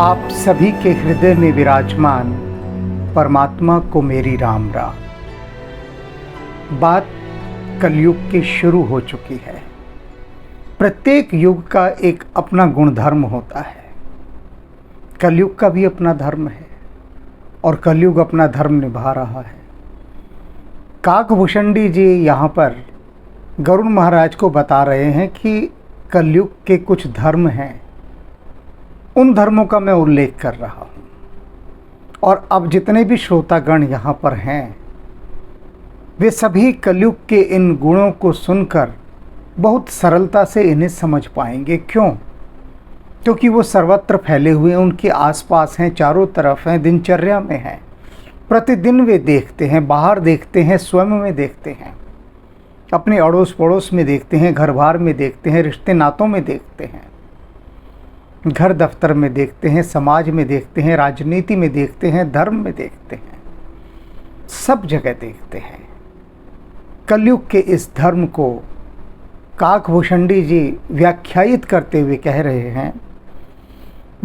आप सभी के हृदय में विराजमान परमात्मा को मेरी राम राम। बात कलयुग की शुरू हो चुकी है। प्रत्येक युग का एक अपना गुणधर्म होता है। कलयुग का भी अपना धर्म है और कलयुग अपना धर्म निभा रहा है। काकभूषणी जी यहाँ पर गरुड़ महाराज को बता रहे हैं कि कलयुग के कुछ धर्म हैं, उन धर्मों का मैं उल्लेख कर रहा हूँ। और अब जितने भी श्रोतागण यहाँ पर हैं, वे सभी कलयुग के इन गुणों को सुनकर बहुत सरलता से इन्हें समझ पाएंगे। क्यों? क्योंकि वो सर्वत्र फैले हुए हैं, उनके आसपास हैं, चारों तरफ हैं, दिनचर्या में हैं। प्रतिदिन वे देखते हैं, बाहर देखते हैं, स्वयं में देखते हैं, अपने अड़ोस पड़ोस में देखते हैं, घर बार में देखते हैं, रिश्ते नातों में देखते हैं, घर दफ्तर में देखते हैं, समाज में देखते हैं, राजनीति में देखते हैं, धर्म में देखते हैं, सब जगह देखते हैं। कलयुग के इस धर्म को काकभूषणी जी व्याख्यायित करते हुए कह रहे हैं,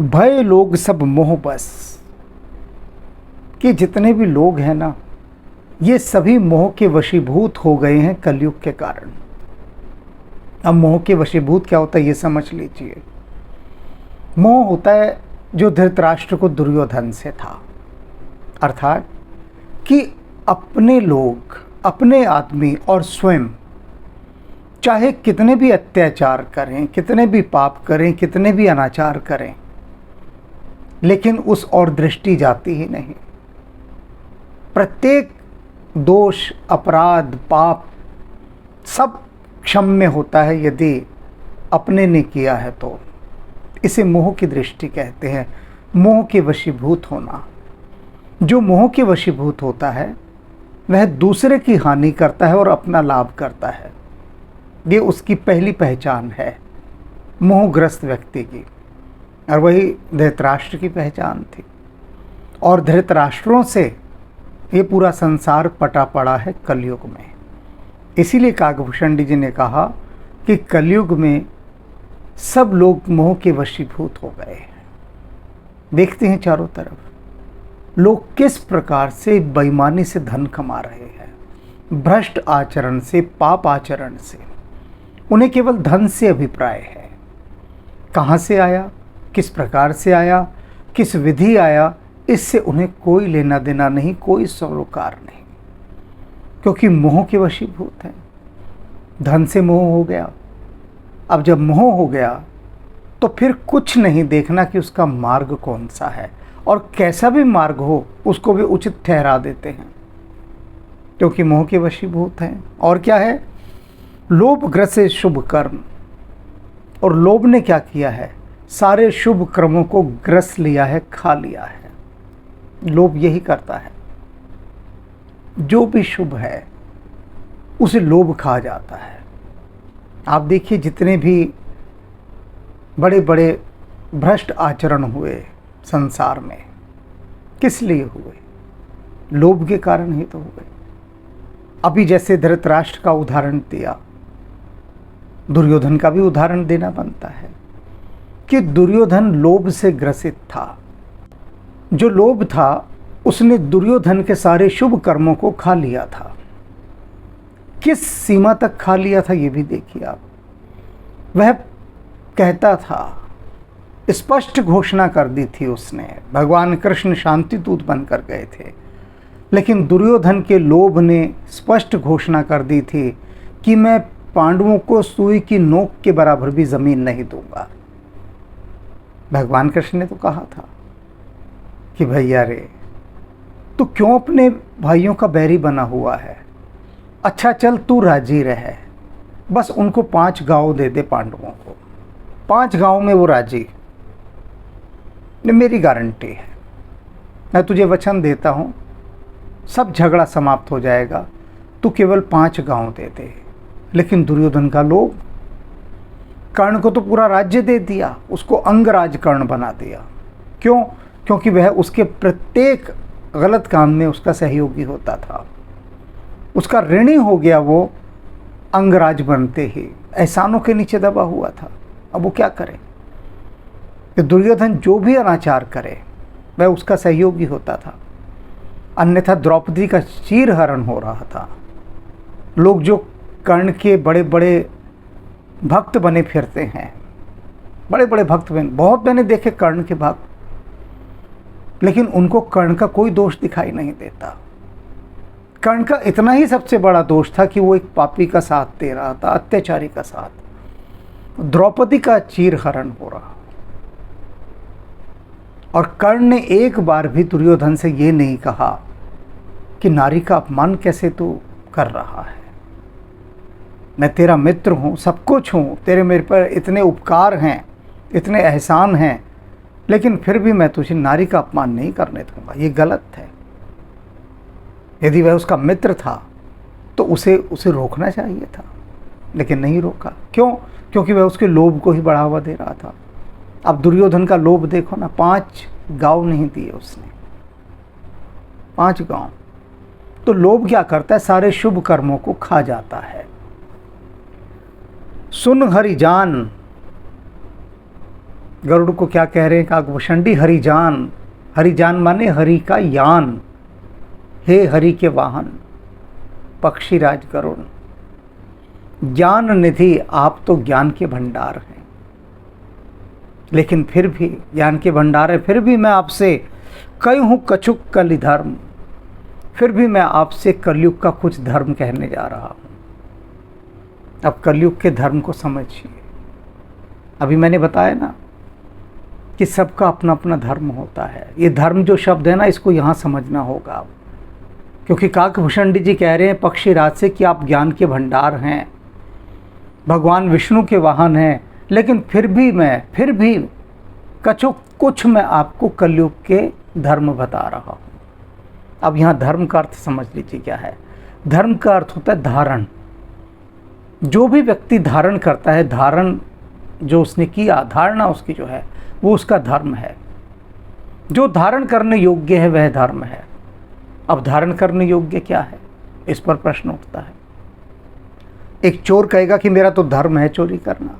भय लोग सब मोह बस, कि जितने भी लोग हैं ना, ये सभी मोह के वशीभूत हो गए हैं कलयुग के कारण। अब मोह के वशीभूत क्या होता है ये समझ लीजिए। मोह होता है जो धृतराष्ट्र को दुर्योधन से था, अर्थात कि अपने लोग, अपने आदमी और स्वयं चाहे कितने भी अत्याचार करें, कितने भी पाप करें, कितने भी अनाचार करें, लेकिन उस और दृष्टि जाती ही नहीं। प्रत्येक दोष, अपराध, पाप सब क्षम्य होता है यदि अपने ने किया है तो। इसे मोह की दृष्टि कहते हैं, मोह के वशीभूत होना। जो मोह के वशीभूत होता है वह दूसरे की हानि करता है और अपना लाभ करता है। ये उसकी पहली पहचान है मोहग्रस्त व्यक्ति की, और वही धृतराष्ट्र की पहचान थी। और धृतराष्ट्रों से ये पूरा संसार पटा पड़ा है कलयुग में। इसीलिए काकभूषणी जी ने कहा कि कलयुग में सब लोग मोह के वशीभूत हो गए हैं। देखते हैं चारों तरफ लोग किस प्रकार से बेईमानी से धन कमा रहे हैं, भ्रष्ट आचरण से, पाप आचरण से। उन्हें केवल धन से अभिप्राय है। कहाँ से आया, किस प्रकार से आया, किस विधि आया, इससे उन्हें कोई लेना देना नहीं, कोई सरोकार नहीं, क्योंकि मोह के वशीभूत हैं। धन से मोह हो गया। अब जब मोह हो गया तो फिर कुछ नहीं देखना कि उसका मार्ग कौन सा है, और कैसा भी मार्ग हो उसको भी उचित ठहरा देते हैं, क्योंकि मोह के वशीभूत हैं। और क्या है? लोभ ग्रसे शुभ कर्म। और लोभ ने क्या किया है? सारे शुभ कर्मों को ग्रस लिया है, खा लिया है। लोभ यही करता है, जो भी शुभ है उसे लोभ खा जाता है। आप देखिए जितने भी बड़े बड़े भ्रष्ट आचरण हुए संसार में, किस लिए हुए? लोभ के कारण ही तो हुए। अभी जैसे धृतराष्ट्र का उदाहरण दिया, दुर्योधन का भी उदाहरण देना बनता है कि दुर्योधन लोभ से ग्रसित था। जो लोभ था उसने दुर्योधन के सारे शुभ कर्मों को खा लिया था। किस सीमा तक खा लिया था ये भी देखिए आप। वह कहता था, स्पष्ट घोषणा कर दी थी उसने, भगवान कृष्ण शांति दूत बनकर गए थे, लेकिन दुर्योधन के लोभ ने स्पष्ट घोषणा कर दी थी कि मैं पांडवों को सुई की नोक के बराबर भी जमीन नहीं दूंगा। भगवान कृष्ण ने तो कहा था कि भैया रे, तू क्यों अपने भाइयों का बैरी बना हुआ है? अच्छा चल तू राजी रहे, बस उनको 5 गांव दे दे पांडवों को, 5 गांव में वो राजी, मेरी गारंटी है, मैं तुझे वचन देता हूँ, सब झगड़ा समाप्त हो जाएगा, तू केवल 5 गांव दे दे। लेकिन दुर्योधन का लोभ, कर्ण को तो पूरा राज्य दे दिया, उसको अंगराज कर्ण बना दिया। क्यों? क्योंकि वह उसके प्रत्येक गलत काम में उसका सहयोगी होता था, उसका ऋणी हो गया वो अंगराज बनते ही, एहसानों के नीचे दबा हुआ था। अब वो क्या करे? कि दुर्योधन जो भी अनाचार करे वह उसका सहयोगी होता था, अन्यथा द्रौपदी का चीरहरण हो रहा था। लोग जो कर्ण के बड़े बड़े भक्त बने फिरते हैं, बड़े बड़े भक्त बने, बहुत मैंने देखे कर्ण के भक्त, लेकिन उनको कर्ण का कोई दोष दिखाई नहीं देता। कर्ण का इतना ही सबसे बड़ा दोष था कि वो एक पापी का साथ दे रहा था, अत्याचारी का साथ। द्रौपदी का चीरहरण हो रहा, और कर्ण ने एक बार भी दुर्योधन से ये नहीं कहा कि नारी का अपमान कैसे तू कर रहा है। मैं तेरा मित्र हूँ, सब कुछ हूँ, तेरे मेरे पर इतने उपकार हैं, इतने एहसान हैं, लेकिन फिर भी मैं तुझे नारी का अपमान नहीं करने दूंगा। ये गलत है। यदि वह उसका मित्र था तो उसे रोकना चाहिए था, लेकिन नहीं रोका। क्यों? क्योंकि वह उसके लोभ को ही बढ़ावा दे रहा था। अब दुर्योधन का लोभ देखो ना, 5 गांव नहीं दिए उसने, 5 गांव। तो लोभ क्या करता है? सारे शुभ कर्मों को खा जाता है। सुन हरिजान, गरुड़ को क्या कह रहे हैं? काकभूषणी हरिजान। हरिजान माने हरि का यान, हे हरि के वाहन पक्षीराज गरुड़। ज्ञान निधि, आप तो ज्ञान के भंडार हैं, लेकिन फिर भी ज्ञान के भंडार है, फिर भी मैं आपसे कई हूँ कछुक कलि धर्म, फिर भी मैं आपसे कलयुग का कुछ धर्म कहने जा रहा हूँ। अब कलयुग के धर्म को समझिए। अभी मैंने बताया ना कि सबका अपना अपना धर्म होता है। ये धर्म जो शब्द है ना, इसको यहाँ समझना होगा, क्योंकि काकभूषणी जी कह रहे हैं पक्षीराज से कि आप ज्ञान के भंडार हैं, भगवान विष्णु के वाहन हैं, लेकिन फिर भी कुछ मैं आपको कलयुग के धर्म बता रहा हूँ। अब यहाँ धर्म का अर्थ समझ लीजिए क्या है। धर्म का अर्थ होता है धारण। जो भी व्यक्ति धारण करता है, धारण जो उसने किया, धारणा उसकी जो है, वो उसका धर्म है। जो धारण करने योग्य है वह धर्म है। अब धारण करने योग्य क्या है, इस पर प्रश्न उठता है। एक चोर कहेगा कि मेरा तो धर्म है चोरी करना,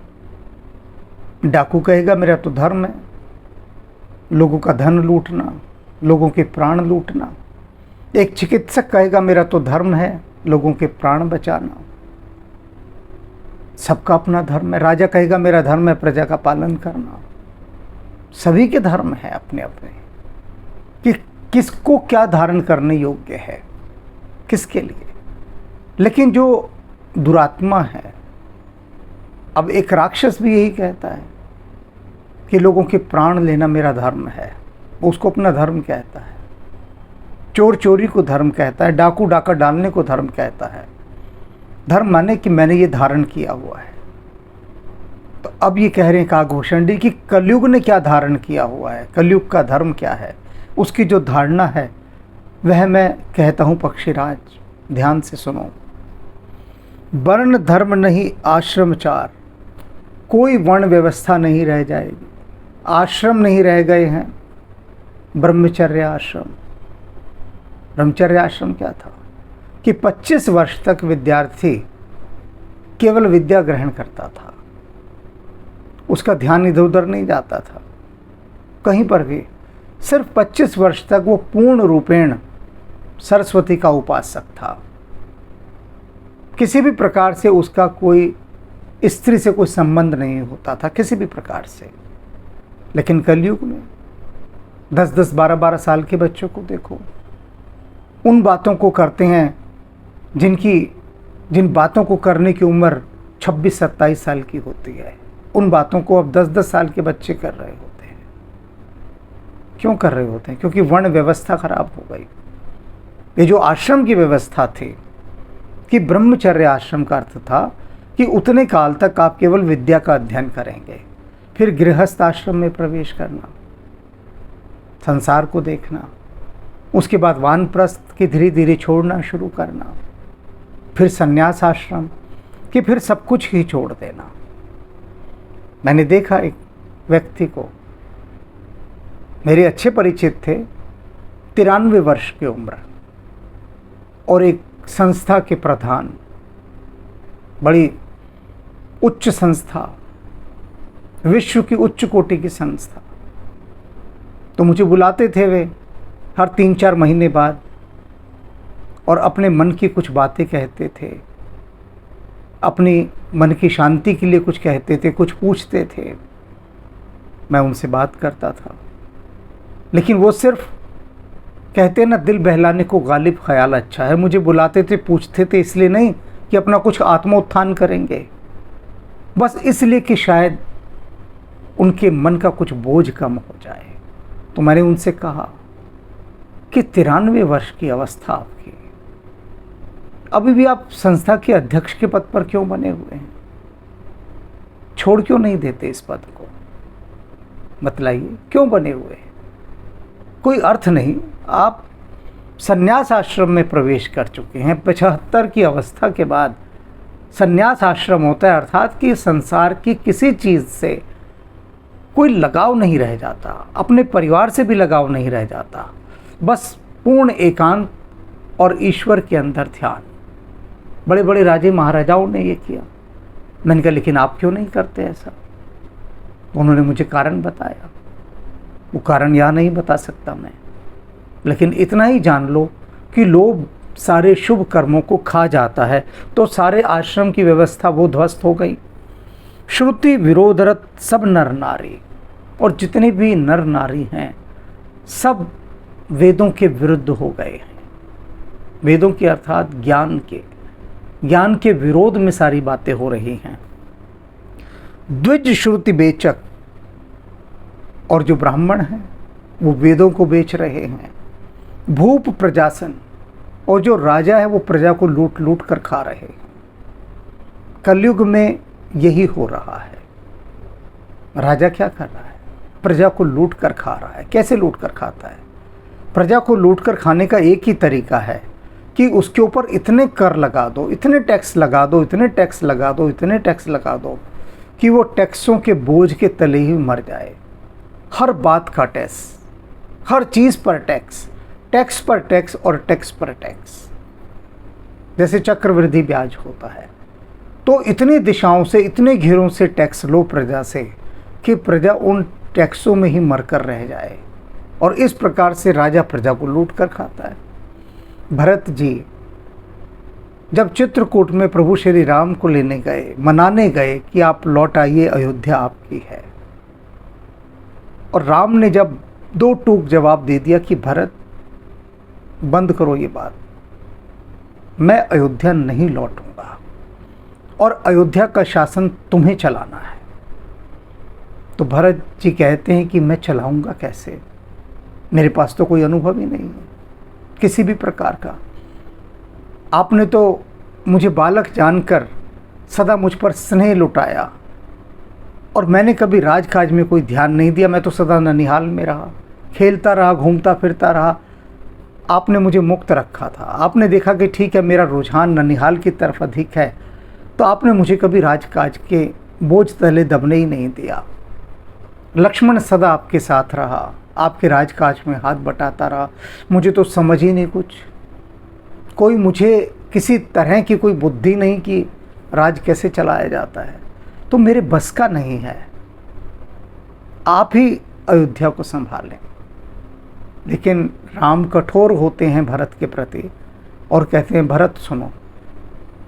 डाकू कहेगा मेरा तो धर्म है लोगों का धन लूटना, लोगों के प्राण लूटना। एक चिकित्सक कहेगा मेरा तो धर्म है लोगों के प्राण बचाना। सबका अपना धर्म है। राजा कहेगा मेरा धर्म है प्रजा का पालन करना। सभी के धर्म है अपने अपने, कि किसको क्या धारण करने योग्य है, किसके लिए। लेकिन जो दुरात्मा है, अब एक राक्षस भी यही कहता है कि लोगों के प्राण लेना मेरा धर्म है, वो उसको अपना धर्म कहता है। चोर चोरी को धर्म कहता है, डाकू डाका डालने को धर्म कहता है। धर्म माने कि मैंने ये धारण किया हुआ है। तो अब ये कह रहे हैं काकभूषणी कि कलयुग ने क्या धारण किया हुआ है, कलयुग का धर्म क्या है, उसकी जो धारणा है वह मैं कहता हूँ पक्षीराज, ध्यान से सुनो। वर्ण धर्म नहीं आश्रमचार, कोई वर्ण व्यवस्था नहीं रह जाएगी। आश्रम नहीं रह गए हैं, ब्रह्मचर्य आश्रम। ब्रह्मचर्य आश्रम क्या था कि 25 वर्ष तक विद्यार्थी केवल विद्या ग्रहण करता था, उसका ध्यान इधर उधर नहीं जाता था कहीं पर भी। सिर्फ 25 वर्ष तक वो पूर्ण रूपेण सरस्वती का उपासक था। किसी भी प्रकार से उसका कोई स्त्री से कोई संबंध नहीं होता था, किसी भी प्रकार से। लेकिन कलयुग में 10-10, 12-12 साल के बच्चों को देखो, उन बातों को करते हैं जिन बातों को करने की उम्र 26-27 साल की होती है, उन बातों को अब 10-10 साल के बच्चे कर रहे होते हैं। क्यों कर रहे होते हैं? क्योंकि वर्ण व्यवस्था खराब हो गई। ये जो आश्रम की व्यवस्था थी कि ब्रह्मचर्य आश्रम का अर्थ था कि उतने काल तक आप केवल विद्या का अध्ययन करेंगे, फिर गृहस्थ आश्रम में प्रवेश करना, संसार को देखना, उसके बाद वानप्रस्थ की धीरे धीरे छोड़ना शुरू करना, फिर संन्यास आश्रम कि फिर सब कुछ ही छोड़ देना। मैंने देखा एक व्यक्ति को, मेरे अच्छे परिचित थे, 93 वर्ष की उम्र, और एक संस्था के प्रधान, बड़ी उच्च संस्था, विश्व की उच्च कोटि की संस्था, तो मुझे बुलाते थे वे हर 3-4 महीने बाद, और अपने मन की कुछ बातें कहते थे, अपनी मन की शांति के लिए कुछ कहते थे, कुछ पूछते थे। मैं उनसे बात करता था, लेकिन वो सिर्फ कहते ना, दिल बहलाने को गालिब ख्याल अच्छा है। मुझे बुलाते थे, पूछते थे इसलिए नहीं कि अपना कुछ आत्मोत्थान करेंगे, बस इसलिए कि शायद उनके मन का कुछ बोझ कम हो जाए। तो मैंने उनसे कहा कि 93 वर्ष की अवस्था आपकी, अभी भी आप संस्था के अध्यक्ष के पद पर क्यों बने हुए हैं? छोड़ क्यों नहीं देते इस पद को? बतलाइए क्यों बने हुए हैं? कोई अर्थ नहीं। आप संन्यास आश्रम में प्रवेश कर चुके हैं। 75 की अवस्था के बाद संन्यास आश्रम होता है, अर्थात कि संसार की किसी चीज़ से कोई लगाव नहीं रह जाता, अपने परिवार से भी लगाव नहीं रह जाता, बस पूर्ण एकांत और ईश्वर के अंदर ध्यान। बड़े बड़े राजे महाराजाओं ने ये किया। मैंने कहा लेकिन आप क्यों नहीं करते ऐसा? उन्होंने मुझे कारण बताया। वो कारण यहाँ नहीं बता सकता मैं, लेकिन इतना ही जान लो कि लोभ सारे शुभ कर्मों को खा जाता है, तो सारे आश्रम की व्यवस्था वो ध्वस्त हो गई। श्रुति विरोधरत सब नर नारी, और जितने भी नर नारी हैं सब वेदों के विरुद्ध हो गए हैं। वेदों के अर्थात ज्ञान के विरोध में सारी बातें हो रही हैं। द्विज श्रुति बेचक, और जो ब्राह्मण हैं वो वेदों को बेच रहे हैं। भूप प्रजासन, और जो राजा है वो प्रजा को लूट लूट कर खा रहे हैं। कलयुग में यही हो रहा है। राजा क्या कर रहा है? प्रजा को लूट कर खा रहा है। कैसे लूट कर खाता है? प्रजा को लूट कर खाने का एक ही तरीका है कि उसके ऊपर इतने कर लगा दो, इतने टैक्स लगा दो, इतने टैक्स लगा दो, इतने टैक्स लगा दो कि वो टैक्सों के बोझ के तले ही मर जाए। हर बात का टैक्स, हर चीज़ पर टैक्स, टैक्स पर टैक्स और टैक्स पर टैक्स। जैसे चक्रवृद्धि ब्याज होता है, तो इतनी दिशाओं से, इतने घेरों से टैक्स लो प्रजा से कि प्रजा उन टैक्सों में ही मरकर रह जाए। और इस प्रकार से राजा प्रजा को लूट कर खाता है। भरत जी जब चित्रकूट में प्रभु श्री राम को लेने गए, मनाने गए कि आप लौट आइए, अयोध्या आपकी है, और राम ने जब 2 टूक जवाब दे दिया कि भरत बंद करो ये बात, मैं अयोध्या नहीं लौटूंगा और अयोध्या का शासन तुम्हें चलाना है। तो भरत जी कहते हैं कि मैं चलाऊंगा कैसे? मेरे पास तो कोई अनुभव ही नहीं है किसी भी प्रकार का। आपने तो मुझे बालक जानकर सदा मुझ पर स्नेह लुटाया, और मैंने कभी राजकाज में कोई ध्यान नहीं दिया। मैं तो सदा ननिहाल में रहा, खेलता रहा, घूमता फिरता रहा। आपने मुझे मुक्त रखा था। आपने देखा कि ठीक है, मेरा रुझान ननिहाल की तरफ अधिक है, तो आपने मुझे कभी राजकाज के बोझ तले दबने ही नहीं दिया। लक्ष्मण सदा आपके साथ रहा, आपके राजकाज में हाथ बटाता रहा। मुझे तो समझ ही नहीं कुछ, कोई मुझे किसी तरह की कोई बुद्धि नहीं कि राज कैसे चलाया जाता है, तो मेरे बस का नहीं है। आप ही अयोध्या को संभालें। लेकिन राम कठोर होते हैं भरत के प्रति और कहते हैं, भरत सुनो,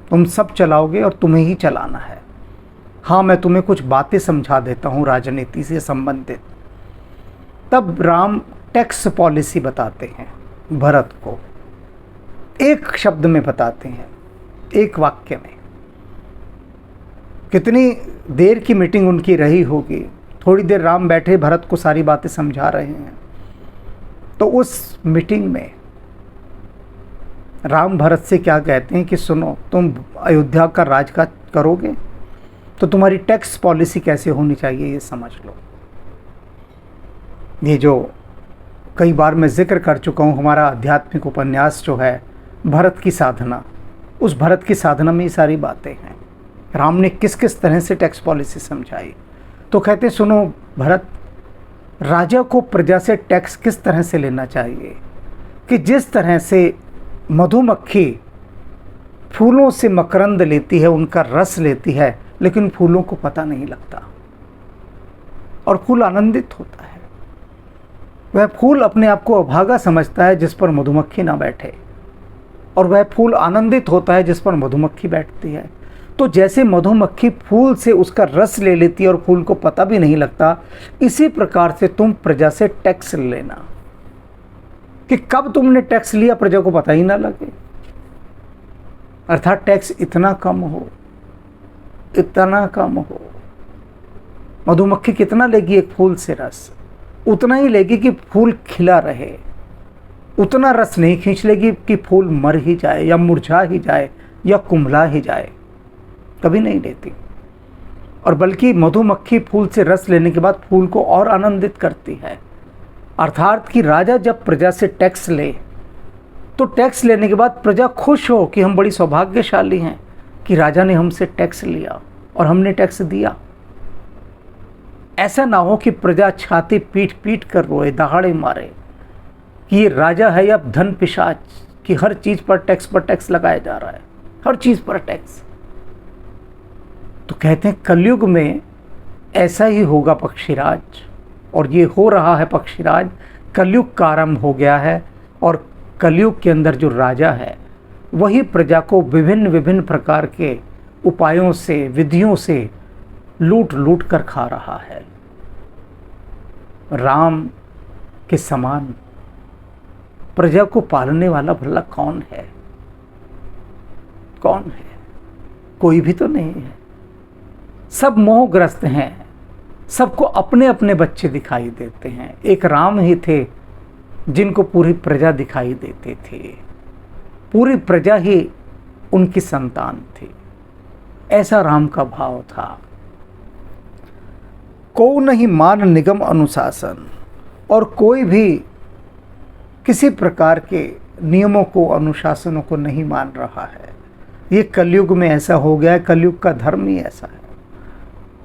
तुम सब चलाओगे और तुम्हें ही चलाना है। हाँ, मैं तुम्हें कुछ बातें समझा देता हूँ राजनीति से संबंधित। तब राम टैक्स पॉलिसी बताते हैं भरत को, एक शब्द में बताते हैं, एक वाक्य में। कितनी देर की मीटिंग उनकी रही होगी। थोड़ी देर राम बैठे भरत को सारी बातें समझा रहे हैं। तो उस मीटिंग में राम भरत से क्या कहते हैं कि सुनो, तुम अयोध्या का राजकाज करोगे तो तुम्हारी टैक्स पॉलिसी कैसे होनी चाहिए ये समझ लो। ये जो कई बार मैं जिक्र कर चुका हूँ, हमारा आध्यात्मिक उपन्यास जो है भरत की साधना, उस भरत की साधना में ये सारी बातें हैं। राम ने किस किस तरह से टैक्स पॉलिसी समझाई। तो कहते हैं, सुनो भरत, राजा को प्रजा से टैक्स किस तरह से लेना चाहिए कि जिस तरह से मधुमक्खी फूलों से मकरंद लेती है, उनका रस लेती है, लेकिन फूलों को पता नहीं लगता और फूल आनंदित होता है। वह फूल अपने आप को अभागा समझता है जिस पर मधुमक्खी ना बैठे, और वह फूल आनंदित होता है जिस पर मधुमक्खी बैठती है। तो जैसे मधुमक्खी फूल से उसका रस ले लेती है और फूल को पता भी नहीं लगता, इसी प्रकार से तुम प्रजा से टैक्स लेना कि कब तुमने टैक्स लिया प्रजा को पता ही ना लगे। अर्थात टैक्स इतना कम हो, इतना कम हो। मधुमक्खी कितना लेगी एक फूल से रस? उतना ही लेगी कि फूल खिला रहे। उतना रस नहीं खींच लेगी कि फूल मर ही जाए या मुरझा ही जाए या कुम्हला ही जाए, कभी नहीं लेती। और बल्कि मधुमक्खी फूल से रस लेने के बाद फूल को और आनंदित करती है। अर्थात कि राजा जब प्रजा से टैक्स ले तो टैक्स लेने के बाद प्रजा खुश हो कि हम बड़ी सौभाग्यशाली हैं कि राजा ने हमसे टैक्स लिया और हमने टैक्स दिया। ऐसा ना हो कि प्रजा छाती पीट पीट कर रोए, दहाड़े मारे कि ये राजा है या धन पिशाच कि हर चीज़ पर टैक्स लगाया जा रहा है, हर चीज़ पर टैक्स। तो कहते हैं कलयुग में ऐसा ही होगा पक्षीराज, और ये हो रहा है पक्षीराज। कलयुग का आरंभ हो गया है और कलयुग के अंदर जो राजा है वही प्रजा को विभिन्न विभिन्न प्रकार के उपायों से, विधियों से लूट लूट कर खा रहा है। राम के समान प्रजा को पालने वाला भला कौन है? कौन है? कोई भी तो नहीं है। सब मोहग्रस्त हैं, सबको अपने अपने बच्चे दिखाई देते हैं। एक राम ही थे जिनको पूरी प्रजा दिखाई देते थे, पूरी प्रजा ही उनकी संतान थी। ऐसा राम का भाव था। को नहीं मान निगम अनुशासन, और कोई भी किसी प्रकार के नियमों को, अनुशासनों को नहीं मान रहा है। ये कलयुग में ऐसा हो गया है, कलयुग का धर्म ही ऐसा है।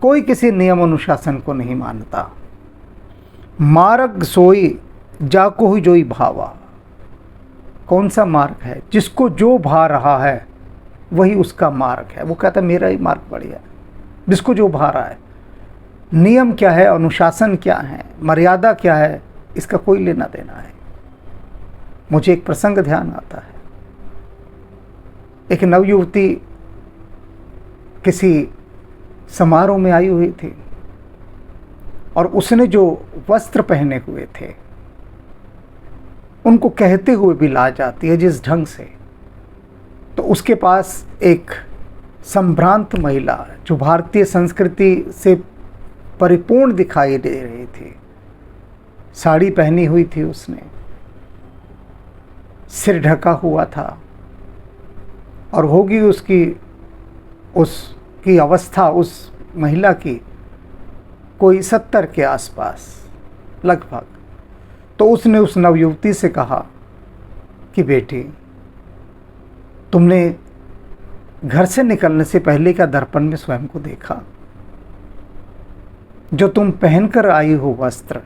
कोई किसी नियम अनुशासन को नहीं मानता। मार्ग सोई जाको ही जोई भावा। कौन सा मार्ग है? जिसको जो भा रहा है वही उसका मार्ग है। वो कहता है मेरा ही मार्ग बढ़िया है, जिसको जो भा रहा है। नियम क्या है, अनुशासन क्या है, मर्यादा क्या है, इसका कोई लेना देना है। मुझे एक प्रसंग ध्यान आता है। एक नवयुवती किसी समारोह में आई हुई थी और उसने जो वस्त्र पहने हुए थे उनको कहते हुए भी लाज आती है जिस ढंग से। तो उसके पास एक संभ्रांत महिला जो भारतीय संस्कृति से परिपूर्ण दिखाई दे रही थी, साड़ी पहनी हुई थी, उसने सिर ढका हुआ था और होगी उसकी अवस्था उस महिला की कोई 70 के आसपास लगभग। तो उसने उस नवयुवती से कहा कि बेटी, तुमने घर से निकलने से पहले का दर्पण में स्वयं को देखा? जो तुम पहनकर आई हो वस्त्र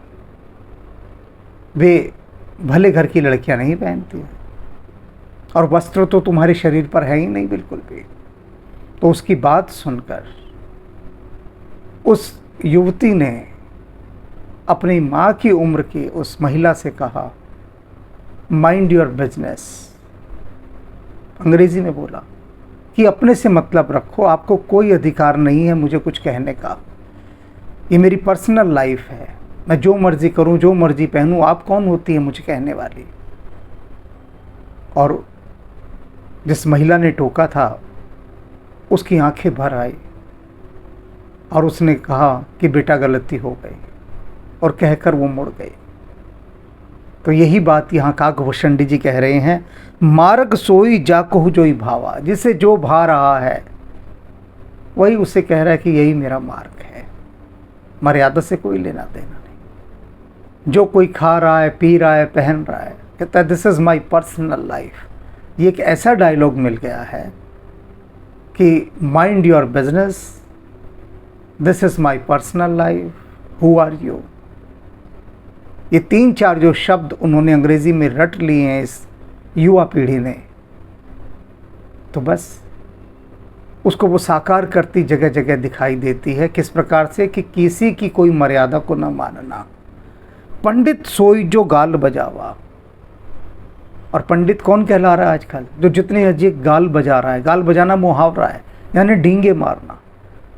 वे भले घर की लड़कियां नहीं पहनती हैं, और वस्त्र तो तुम्हारे शरीर पर है ही नहीं बिल्कुल भी। तो उसकी बात सुनकर उस युवती ने अपनी माँ की उम्र की उस महिला से कहा, माइंड योर बिजनेस। अंग्रेजी में बोला कि अपने से मतलब रखो, आपको कोई अधिकार नहीं है मुझे कुछ कहने का। ये मेरी पर्सनल लाइफ है, मैं जो मर्जी करूं, जो मर्जी पहनूं, आप कौन होती है मुझे कहने वाली? और जिस महिला ने टोका था उसकी आंखें भर आई और उसने कहा कि बेटा गलती हो गई, और कहकर वो मुड़ गई। तो यही बात यहाँ काकभूषण जी कह रहे हैं, मार्ग सोई जाको जोई भावा। जिसे जो भा रहा है वही उसे कह रहा है कि यही मेरा मार्ग है। मर्यादा से कोई लेना देना नहीं। जो कोई खा रहा है, पी रहा है, पहन रहा है, कहता है this is my personal life. ये एक ऐसा डायलॉग मिल गया है कि mind your business, this is my personal life, who are you. ये 3-4 जो शब्द उन्होंने अंग्रेज़ी में रट लिए हैं इस युवा पीढ़ी ने, तो बस उसको वो साकार करती जगह जगह दिखाई देती है। किस प्रकार से कि किसी की कोई मर्यादा को न मानना, पंडित सोई जो गाल बजावा। और पंडित कौन कहला रहा है आजकल? जो जितनी अधिक गाल बजा रहा है। गाल बजाना मुहावरा है, यानी डींगे मारना।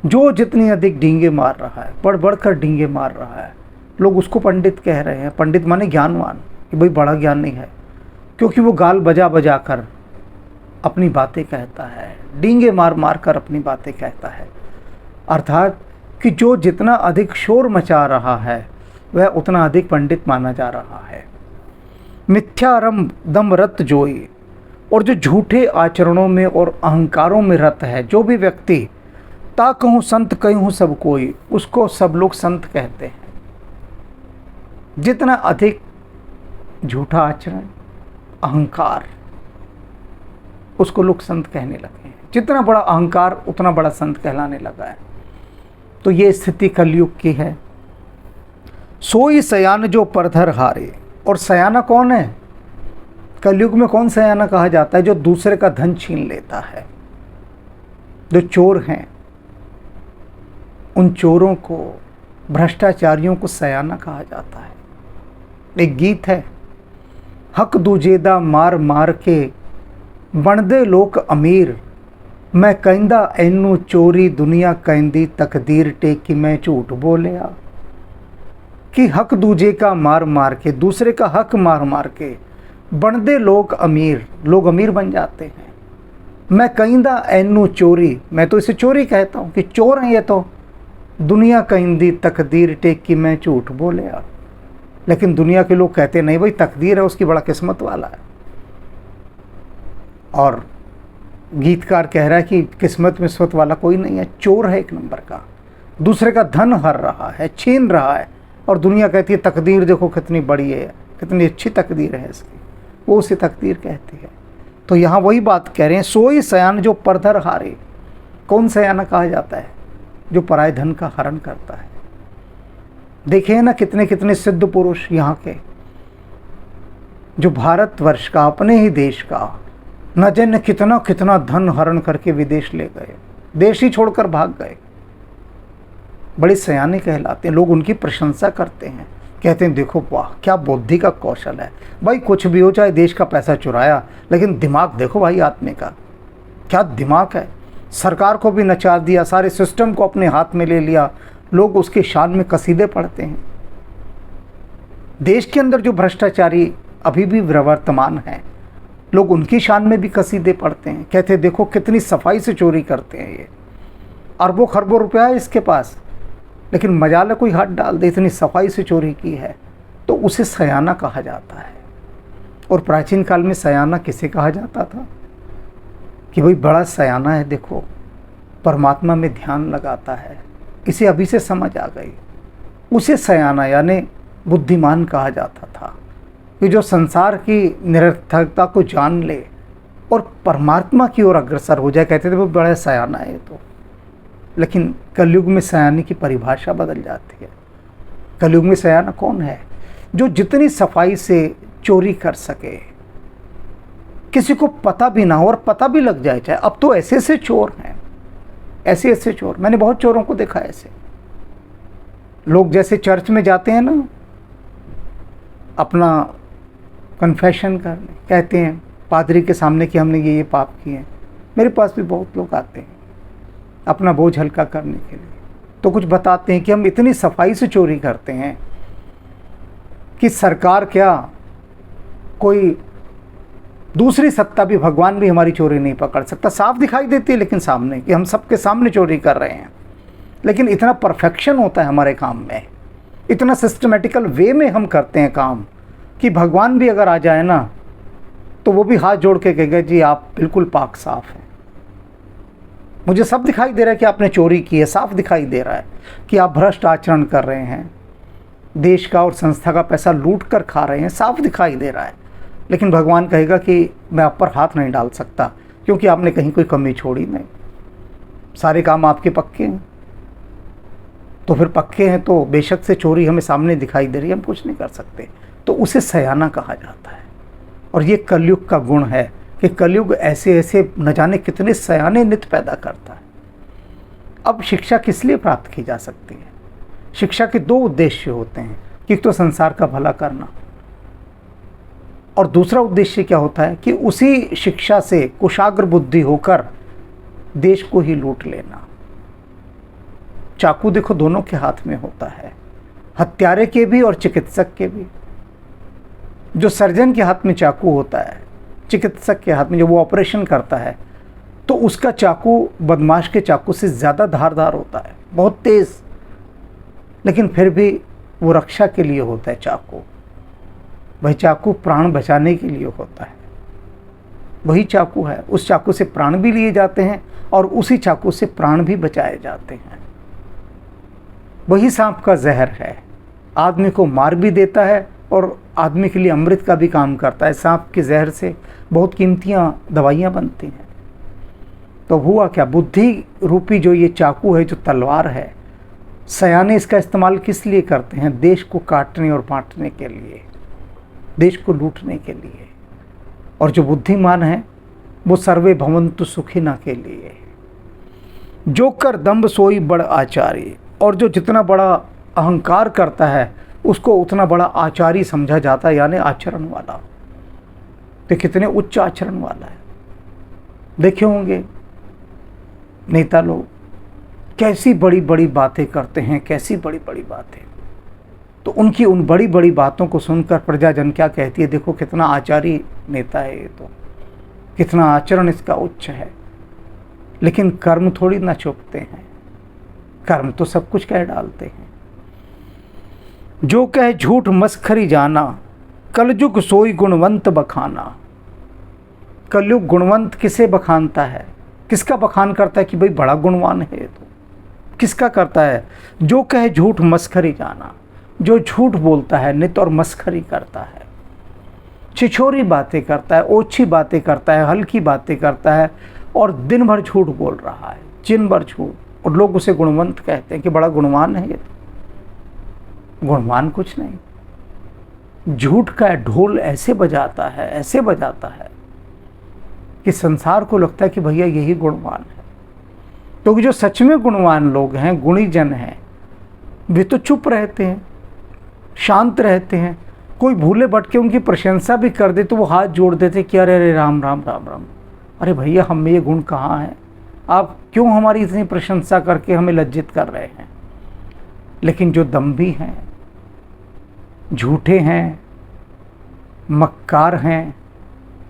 जो जितनी अधिक डींगे मार रहा है, बढ़ बढ़ कर डींगे मार रहा है, लोग उसको पंडित कह रहे हैं। पंडित माने ज्ञानवान, कि भाई बड़ा ज्ञान नहीं है, क्योंकि वो गाल बजा बजा कर अपनी बातें कहता है, डींगे मार मार कर अपनी बातें कहता है। अर्थात कि जो जितना अधिक शोर मचा रहा है वह उतना अधिक पंडित माना जा रहा है। मिथ्यारम दम रत जोई, और जो झूठे आचरणों में और अहंकारों में रत है, जो भी व्यक्ति ता कहूँ संत कहूँ सब कोई, उसको सब लोग संत कहते हैं। जितना अधिक झूठा आचरण, अहंकार, उसको लोग संत कहने लगे हैं। जितना बड़ा अहंकार उतना बड़ा संत कहलाने लगा है। तो ये स्थिति कलयुग की है। सोई सयान जो परधर हारे। और सयाना कौन है? कलयुग में कौन सयाना कहा जाता है? जो दूसरे का धन छीन लेता है। जो चोर हैं, उन चोरों को, भ्रष्टाचारियों को सयाना कहा जाता है। एक गीत है, हक दूजेदा मार मार के बनदे लोक अमीर, मैं कहंदा एनू चोरी दुनिया कहंदी तकदीर टेकी मैं झूठ बोलिया। कि हक दूजे का मार मार के, दूसरे का हक मार मार के बनदे लोग अमीर, लोग अमीर बन जाते हैं। मैं कहंदा एनू चोरी, मैं तो इसे चोरी कहता हूँ कि चोर हैं ये तो। दुनिया कहंदी तकदीर टेकी मैं झूठ बोलिया। लेकिन दुनिया के लोग कहते नहीं भाई तकदीर है उसकी, बड़ा किस्मत वाला है। और गीतकार कह रहा है कि किस्मत विस्मत वाला कोई नहीं है, चोर है एक नंबर का। दूसरे का धन हर रहा है, छीन रहा है, और दुनिया कहती है तकदीर देखो कितनी बड़ी है, कितनी अच्छी तकदीर है इसकी, वो उसे तकदीर कहती है। तो यहाँ वही बात कह रहे हैं, सोई सयान जो परधर हारे। कौन सयाना कहा जाता है? जो पराय धन का हरण करता है। देखिए ना कितने कितने सिद्ध पुरुष यहाँ के, जो भारतवर्ष का, अपने ही देश का, न जाने कितना कितना धन हरण करके विदेश ले गए, देश ही छोड़कर भाग गए। बड़े सयाने कहलाते हैं, लोग उनकी प्रशंसा करते हैं, कहते हैं देखो वाह क्या बुद्धि का कौशल है। भाई कुछ भी हो, चाहे देश का पैसा चुराया, लेकिन दिमाग देखो भाई आदमी का, क्या दिमाग है। सरकार को भी नचा दिया, सारे सिस्टम को अपने हाथ में ले लिया। लोग उसके शान में कसीदे पढ़ते हैं। देश के अंदर जो भ्रष्टाचारी अभी भी वर्तमान हैं, लोग उनकी शान में भी कसीदे पढ़ते हैं, कहते हैं देखो कितनी सफाई से चोरी करते हैं ये, अरबों खरबों रुपया है इसके पास, लेकिन मजाल कोई हाथ डाल दे, इतनी सफाई से चोरी की है, तो उसे सयाना कहा जाता है। और प्राचीन काल में सयाना किसे कहा जाता था? कि भाई बड़ा सयाना है, देखो परमात्मा में ध्यान लगाता है, इसे अभी से समझ आ गई। उसे सयाना यानी बुद्धिमान कहा जाता था, कि जो संसार की निरर्थकता को जान ले और परमात्मा की ओर अग्रसर हो जाए। कहते थे वो बड़ा सयाना है तो। लेकिन कलयुग में सयाने की परिभाषा बदल जाती है। कलयुग में सयाना कौन है? जो जितनी सफाई से चोरी कर सके, किसी को पता भी ना हो और पता भी लग जाए। चाहे अब तो ऐसे ऐसे चोर हैं, ऐसे ऐसे चोर, मैंने बहुत चोरों को देखा ऐसे। लोग जैसे चर्च में जाते हैं ना अपना कन्फेशन करने, कहते हैं पादरी के सामने कि हमने ये पाप किए हैं। मेरे पास भी बहुत लोग आते हैं अपना बोझ हल्का करने के लिए, तो कुछ बताते हैं कि हम इतनी सफाई से चोरी करते हैं कि सरकार क्या, कोई दूसरी सत्ता भी, भगवान भी हमारी चोरी नहीं पकड़ सकता। साफ दिखाई देती है लेकिन सामने, कि हम सबके सामने चोरी कर रहे हैं। लेकिन इतना परफेक्शन होता है हमारे काम में, इतना सिस्टमेटिकल वे में हम करते हैं काम, कि भगवान भी अगर आ जाए ना तो वो भी हाथ जोड़ के कहेगा जी आप बिल्कुल पाक साफ हैं। मुझे सब दिखाई दे रहा है कि आपने चोरी की है, साफ दिखाई दे रहा है कि आप भ्रष्ट आचरण कर रहे हैं, देश का और संस्था का पैसा लूट कर खा रहे हैं, साफ दिखाई दे रहा है। लेकिन भगवान कहेगा कि मैं आप पर हाथ नहीं डाल सकता, क्योंकि आपने कहीं कोई कमी छोड़ी नहीं, सारे काम आपके पक्के हैं। तो फिर पक्के हैं तो बेशक से चोरी हमें सामने दिखाई दे रही है, हम कुछ नहीं कर सकते। तो उसे सयाना कहा जाता है। और ये कलयुग का गुण है कि कलयुग ऐसे ऐसे न जाने कितने सयाने नित पैदा करता है। अब शिक्षा किस लिए प्राप्त की जा सकती है? शिक्षा के दो उद्देश्य होते हैं, कि एक तो संसार का भला करना, और दूसरा उद्देश्य क्या होता है कि उसी शिक्षा से कुशाग्र बुद्धि होकर देश को ही लूट लेना। चाकू देखो दोनों के हाथ में होता है, हत्यारे के भी और चिकित्सक के भी। जो सर्जन के हाथ में चाकू होता है, चिकित्सक के हाथ में, जब वो ऑपरेशन करता है तो उसका चाकू बदमाश के चाकू से ज़्यादा धारदार होता है, बहुत तेज़, लेकिन फिर भी वो रक्षा के लिए होता है चाकू। वही चाकू प्राण बचाने के लिए होता है, वही चाकू है। उस चाकू से प्राण भी लिए जाते हैं और उसी चाकू से प्राण भी बचाए जाते हैं। वही सांप का जहर है, आदमी को मार भी देता है और आदमी के लिए अमृत का भी काम करता है। सांप के जहर से बहुत कीमती दवाइयाँ बनती हैं। तो हुआ क्या, बुद्धि रूपी जो ये चाकू है, जो तलवार है, सयाने इसका इस्तेमाल किस लिए करते हैं? देश को काटने और बांटने के लिए, देश को लूटने के लिए। और जो बुद्धिमान है वो सर्वे भवन्तु सुखिना के लिए। जो कर दम्भ सोई बड़ आचारी, और जो जितना बड़ा अहंकार करता है उसको उतना बड़ा आचारी समझा जाता है, यानी आचरण वाला। तो कितने उच्च आचरण वाला है। देखे होंगे नेता लोग कैसी बड़ी बड़ी बातें करते हैं, कैसी बड़ी बड़ी बातें। तो उनकी उन बड़ी बड़ी बातों को सुनकर प्रजाजन क्या कहती है, देखो कितना आचारी नेता है ये, तो कितना आचरण इसका उच्च है। लेकिन कर्म थोड़ी ना चुपते हैं, कर्म तो सब कुछ कह डालते हैं। जो कहे झूठ मस्खरी जाना, कलयुग सोई गुणवंत बखाना। कलयुग गुणवंत किसे बखानता है? किसका बखान करता है कि भाई बड़ा गुणवान है? तो किसका करता है? जो कहे झूठ मस्खरी जाना, जो झूठ बोलता है, नित और मस्खरी करता है, छिछोरी बातें करता है, ओछी बातें करता है, हल्की बातें करता है और दिन भर झूठ बोल रहा है, दिन भर झूठ, और लोग उसे गुणवंत कहते हैं कि बड़ा गुणवान है ये। तो गुणवान कुछ नहीं, झूठ का ढोल ऐसे बजाता है, ऐसे बजाता है कि संसार को लगता है कि भैया यही गुणवान है। क्योंकि जो सच में गुणवान लोग हैं, गुणी जन हैं, वे तो चुप रहते हैं, शांत रहते हैं। कोई भूले भटके उनकी प्रशंसा भी कर दे तो वो हाथ जोड़ देते कि अरे अरे राम राम राम राम। अरे भैया हम में ये गुण कहाँ है? आप क्यों हमारी इतनी प्रशंसा करके हमें लज्जित कर रहे हैं? लेकिन जो दम्भी हैं, झूठे हैं, मक्कार हैं,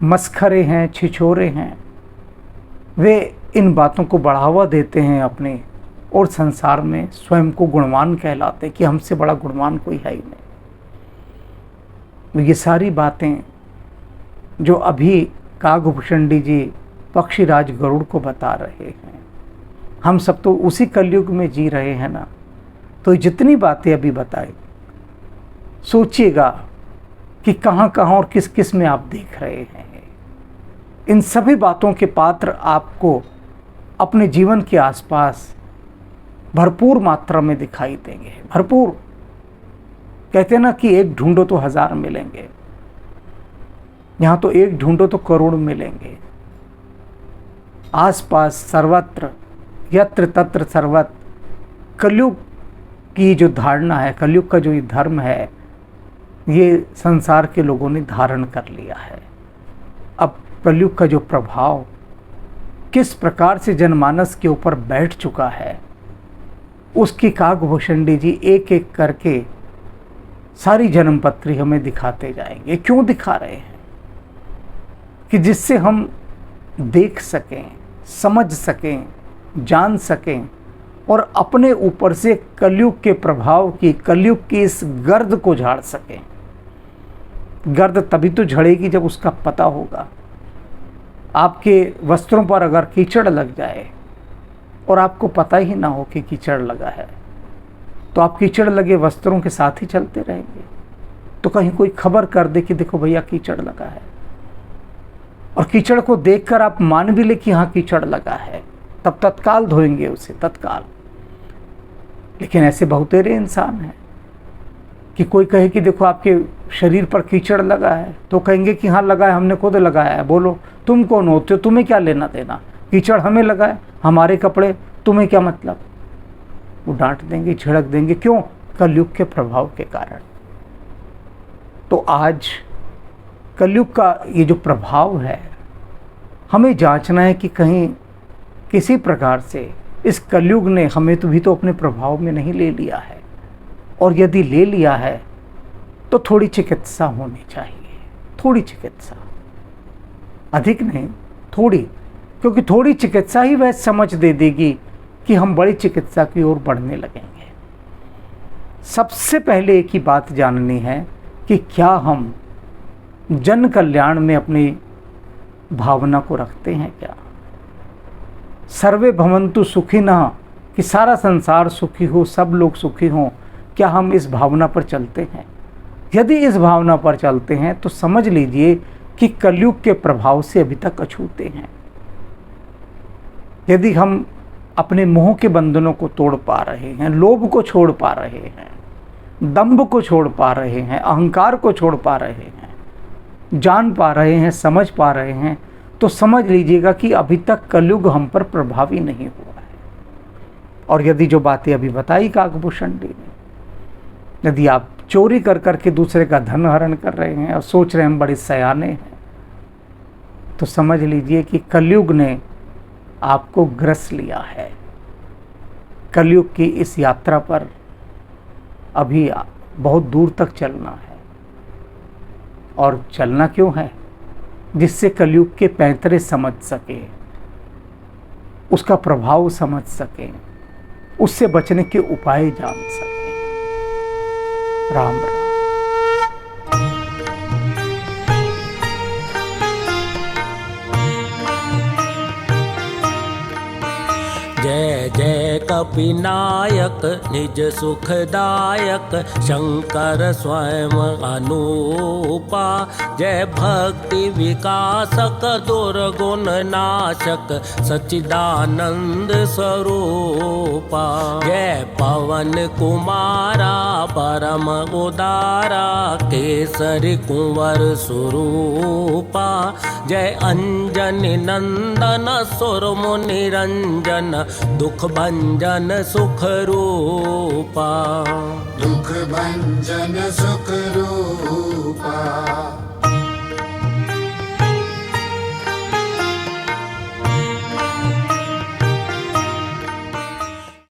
मस्खरे हैं, छिछोरे हैं, वे इन बातों को बढ़ावा देते हैं अपने, और संसार में स्वयं को गुणवान कहलाते कि हमसे बड़ा गुणवान कोई है ही नहीं। ये सारी बातें जो अभी कागभूषणी जी पक्षीराज गरुड़ को बता रहे हैं, हम सब तो उसी कलयुग में जी रहे हैं ना। तो जितनी बातें अभी बताई, सोचिएगा कि कहाँ कहाँ और किस किस में आप देख रहे हैं। इन सभी बातों के पात्र आपको अपने जीवन के आसपास भरपूर मात्रा में दिखाई देंगे। भरपूर, कहते हैं ना कि एक ढूंढो तो 1000 मिलेंगे, यहाँ तो एक ढूंढो तो करोड़ मिलेंगे। आसपास सर्वत्र, यत्र तत्र सर्वत्र कलयुग की जो धारणा है, कलयुग का जो ये धर्म है, ये संसार के लोगों ने धारण कर लिया है। अब कलयुग का जो प्रभाव किस प्रकार से जनमानस के ऊपर बैठ चुका है, उसकी कागभूषणी जी एक एक करके सारी जन्मपत्री हमें दिखाते जाएंगे। क्यों दिखा रहे हैं? कि जिससे हम देख सकें, समझ सकें, जान सकें और अपने ऊपर से कलयुग के प्रभाव की, कलयुग की इस गर्द को झाड़ सकें। गर्द तभी तो झड़ेगी जब उसका पता होगा। आपके वस्त्रों पर अगर कीचड़ लग जाए और आपको पता ही ना हो कि कीचड़ लगा है, तो आप कीचड़ लगे वस्त्रों के साथ ही चलते रहेंगे। तो कहीं कोई खबर कर दे कि देखो भैया कीचड़ लगा है, और कीचड़ को देखकर आप मान भी ले कि हाँ कीचड़ लगा है, तब तत्काल धोएंगे उसे, तत्काल। लेकिन ऐसे बहुतेरे इंसान हैं कि कोई कहे कि देखो आपके शरीर पर कीचड़ लगा है, तो कहेंगे कि हाँ लगा है, हमने खुद लगाया है। बोलो तुम कौन होते हो, तुम्हें क्या लेना देना? कीचड़ हमें लगा है, हमारे कपड़े, तुम्हें क्या मतलब? वो डांट देंगे, झिड़क देंगे। क्यों? कलयुग के प्रभाव के कारण। तो आज कलयुग का ये जो प्रभाव है, हमें जांचना है कि कहीं किसी प्रकार से इस कलयुग ने हमें तो भी तो अपने प्रभाव में नहीं ले लिया है, और यदि ले लिया है तो थोड़ी चिकित्सा होनी चाहिए, थोड़ी चिकित्सा, अधिक नहीं, थोड़ी, क्योंकि थोड़ी चिकित्सा ही वह समझ दे देगी कि हम बड़ी चिकित्सा की ओर बढ़ने लगेंगे। सबसे पहले एक ही बात जाननी है कि क्या हम जन कल्याण में अपनी भावना को रखते हैं क्या? सर्वे भवन्तु सुखिनः, कि सारा संसार सुखी हो, सब लोग सुखी हों, क्या हम इस भावना पर चलते हैं? यदि इस भावना पर चलते हैं तो समझ लीजिए कि कलयुग के प्रभाव से अभी तक अछूते हैं। यदि हम अपने मोह के बंधनों को तोड़ पा रहे हैं, लोभ को छोड़ पा रहे हैं, दंभ को छोड़ पा रहे हैं, अहंकार को छोड़ पा रहे हैं, जान पा रहे हैं, समझ पा रहे हैं, तो समझ लीजिएगा कि अभी तक कलयुग हम पर प्रभावी नहीं हुआ है। और यदि जो बातें अभी बताई काकभूषण जी ने, यदि आप चोरी कर करके दूसरे का धन हरण कर रहे हैं और सोच रहे हैं हम बड़े सयाने हैं, तो समझ लीजिए कि कलयुग ने आपको ग्रस लिया है। कलयुग की इस यात्रा पर अभी बहुत दूर तक चलना है। और चलना क्यों है? जिससे कलयुग के पैंतरे समझ सके, उसका प्रभाव समझ सके, उससे बचने के उपाय जान सके। राम राम। जय जय कपिनायक निज सुखदायक, शंकर स्वयं अनूपा। जय भक्ति विकासक दुर्गुण नाशक, सच्चिदानंद स्वरूपा। जय पवन कुमारा परम उदारा, केसरी कुंवर स्वरूपा। जय अंजनी नंदन सुर मुनि रंजन, दुख भंजन सुख रूपा। दुख भंजन सुख रूपा।